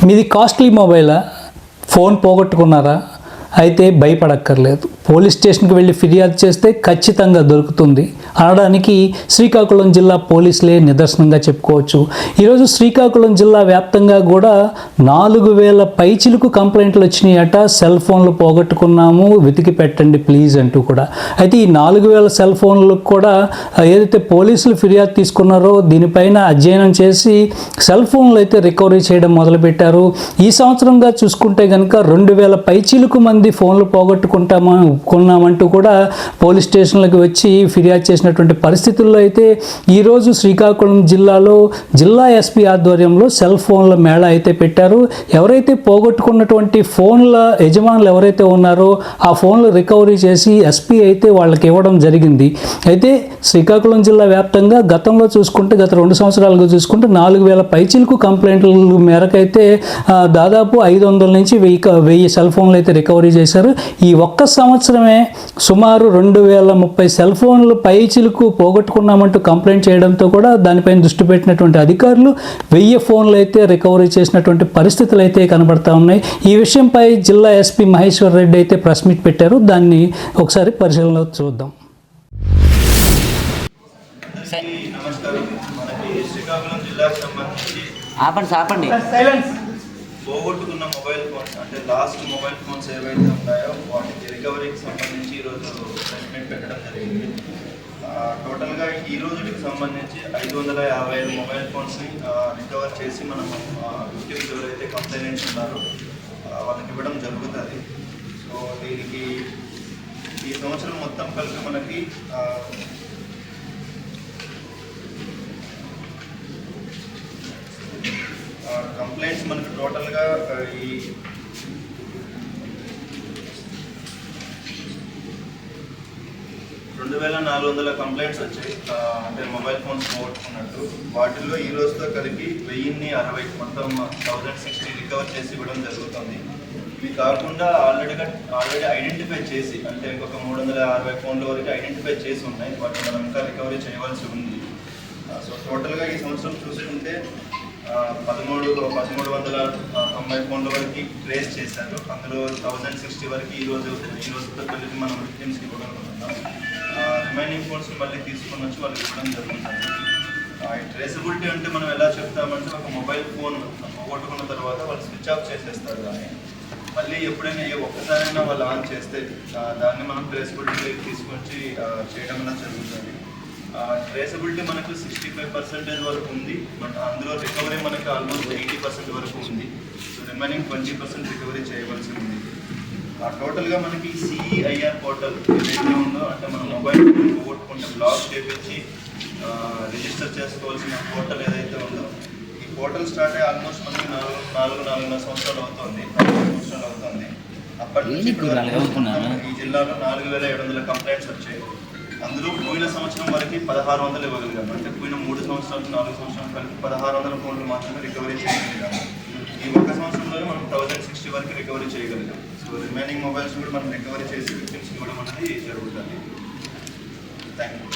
మీది costly మొబైలా? Phone పోగొట్టుకున్నారా? అయితే భయపడక్కర్లేదు. Police స్టేషన్కి వెళ్ళి ఫిర్యాదు చేస్తే ఖచ్చితంగా దొరుకుతుంది అనడానికి శ్రీకాకుళం జిల్లా పోలీసులే నిదర్శనంగా చెప్పుకోవచ్చు. ఈరోజు శ్రీకాకుళం జిల్లా వ్యాప్తంగా కూడా 4000 పైచిలకు కంప్లైంట్లు వచ్చినాయట. సెల్ ఫోన్లు పోగొట్టుకున్నాము, వెతికి పెట్టండి ప్లీజ్ అంటూ కూడా. అయితే ఈ 4000 సెల్ ఫోన్లకు కూడా ఏదైతే పోలీసులు ఫిర్యాదు తీసుకున్నారో దీనిపైన అధ్యయనం చేసి సెల్ ఫోన్లు అయితే రికవరీ చేయడం మొదలుపెట్టారు. ఈ సంవత్సరంగా చూసుకుంటే కనుక 2000 పైచిలకు మంది ఫోన్లు పోగొట్టుకున్నామంటూ కూడా పోలీస్ స్టేషన్లకు వచ్చి ఫిర్యాదు చేసినటువంటి పరిస్థితుల్లో అయితే ఈరోజు శ్రీకాకుళం జిల్లాలో జిల్లా ఎస్పీ ఆధ్వర్యంలో సెల్ ఫోన్ల మేళా అయితే పెట్టారు. ఎవరైతే పోగొట్టుకున్నటువంటి ఫోన్ల యజమానులు ఎవరైతే ఉన్నారో ఆ ఫోన్లు రికవరీ చేసి ఎస్పీ అయితే వాళ్ళకి ఇవ్వడం జరిగింది. అయితే శ్రీకాకుళం జిల్లా వ్యాప్తంగా గతంలో చూసుకుంటే గత 2 సంవత్సరాలుగా చూసుకుంటే 4000 పైచిలకు కంప్లైంట్ల మేరకైతే దాదాపు 500 నుంచి 1000 సెల్ ఫోన్లు అయితే రికవరీ చేశారు. ఈ ఒక్క సంవత్సరమే సుమారు 2030 సెల్ ఫోన్లు పైచిలకు పోగొట్టుకున్నామంటూ కంప్లైంట్ చేయడంతో కూడా దానిపైన దృష్టి పెట్టినటువంటి అధికారులు 1000 ఫోన్లు అయితే రికవరీ చేసినటువంటి పరిస్థితులు అయితే కనబడతా ఉన్నాయి. ఈ విషయంపై జిల్లా ఎస్పీ మహేశ్వర్ రెడ్డి అయితే ప్రెస్ మీట్ పెట్టారు. దాన్ని ఒకసారి పరిశీలనలో చూద్దాం. ఆపండి పోగొట్టుకున్న మొబైల్ ఫోన్స్ అంటే లాస్ట్ మొబైల్ ఫోన్స్ ఏవైతే ఉన్నాయో వాటికి రికవరీకి సంబంధించి ఈరోజు ప్రెస్ మీట్ పెట్టడం జరిగింది. టోటల్గా ఈ రోజుకి సంబంధించి 555 మొబైల్ ఫోన్స్ని రికవర్ చేసి మనం విక్టిమ్స్ ఎవరైతే కంప్లైంట్స్ ఉన్నారో వాళ్ళకి ఇవ్వడం జరుగుతుంది. సో దీనికి ఈ సంవత్సరం మొత్తం కలిపి మనకి కంప్లైంట్స్ మనకు టోటల్గా ఈ 2400 కంప్లైంట్స్ వచ్చాయి. అంటే మొబైల్ ఫోన్స్ పోగొట్టుకున్నట్టు వాటిల్లో ఈ రోజుతో కలిపి 1060 మొత్తం 1060 రికవర్ చేసి ఇవ్వడం జరుగుతుంది. ఇవి కాకుండా ఆల్రెడీ ఐడెంటిఫై చేసి అంటే ఇంకొక 360 ఫోన్ల వరకు ఐడెంటిఫై చేసి ఉన్నాయి. వాటిని మనం ఇంకా రికవరీ చేయవలసి ఉంది. సో టోటల్గా ఈ సంవత్సరం చూసుకుంటే 1390 ఫోన్ల వరకు ట్రేస్ చేశారు. అందులో 1060 వరకు ఈ రోజుతో కలిపి మనం విక్టిమ్స్కి ఇవ్వగలుగుతున్నాం. రిమైనింగ్ ఫోన్స్ మళ్ళీ తీసుకొని వచ్చి వాళ్ళకి ఇవ్వడం జరుగుతుంది. ట్రేసబిలిటీ అంటే మనం ఎలా చెప్తామంటే ఒక మొబైల్ ఫోన్ పోగొట్టుకున్న తర్వాత వాళ్ళు స్విచ్ ఆఫ్ చేసేస్తారు. కానీ మళ్ళీ ఎప్పుడైనా ఒక్కసారైనా వాళ్ళు ఆన్ చేస్తే దాన్ని మనం ట్రేసబిలిటీ తీసుకొచ్చి చేయడం అనేది జరుగుతుంది. ట్రేసబిలిటీ మనకు 65% వరకు ఉంది. బట్ అందులో రికవరీ మనకు ఆల్మోస్ట్ 80% వరకు ఉంది. సో రిమైనింగ్ 20% రికవరీ చేయవలసి ఉంది. టోటల్గా మనకి సిఈఐఆర్ పోర్టల్ ఏదైతే ఉందో అంటే మన మొబైల్ ఫోన్ పోగొట్టుకుంటే బ్లాక్ చేపించి రిజిస్టర్ చేసుకోవాల్సిన పోర్టల్ ఏదైతే ఉందో ఈ పోర్టల్ స్టార్ట్ అయ్యి ఆల్మోస్ట్ మనకి 4.5 సంవత్సరాలు అవుతుంది. అప్పటి నుంచి ఈ జిల్లాలో 4700 కంప్లైంట్స్ వచ్చాయి. అందులో పోయిన సంవత్సరం వరకు 1600 ఇవ్వగలిగాము. అంటే పోయిన 3 సంవత్సరాలు 4 సంవత్సరాలు కలిపి 1600 ఫోన్లు మాత్రమే రికవరీ చేయగలిగాము. ఈ ఒక్క సంవత్సరంలోనే మనం 1060 వరకు రికవరీ చేయగలిగాం. సో రిమైనింగ్ మొబైల్స్ కూడా మనం రికవరీ చేసి విక్టిమ్స్ ఇవ్వడం అనేది జరుగుతుంది. Thank you.